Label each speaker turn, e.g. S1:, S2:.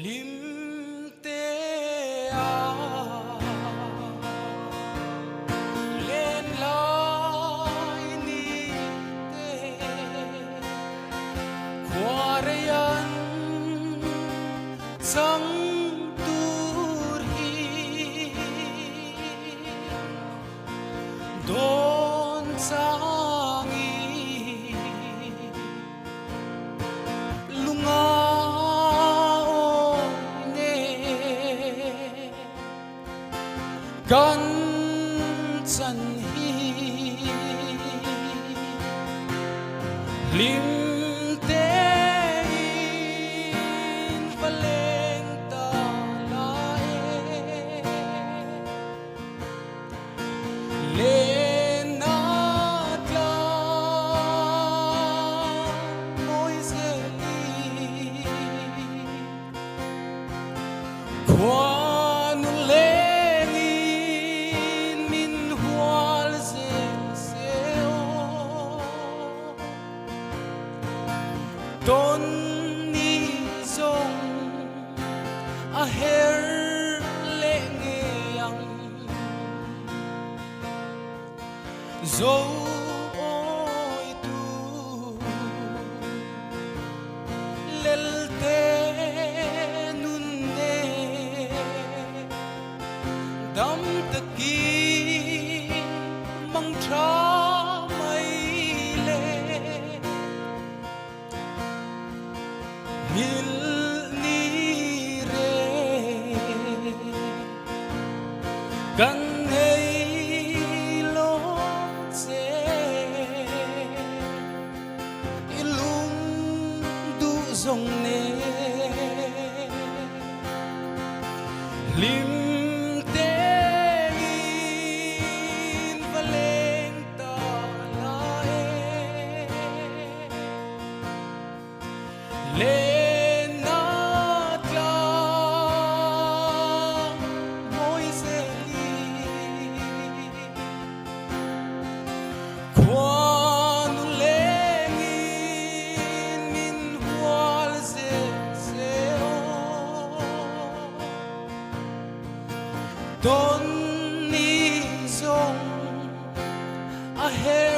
S1: lim te a lên lai ni te qua đây anh chẳng tur hi don sang i lunga gan chân hi lim te in valeng ta lae le na tla moi zeli quan le Don ni zong a her le ngeang zo oi tu lel te nun ne dam taki mang tra Mil ni re gan hei lo che ilum du zong ne lim te in valeng ta lae le Don ni zong a her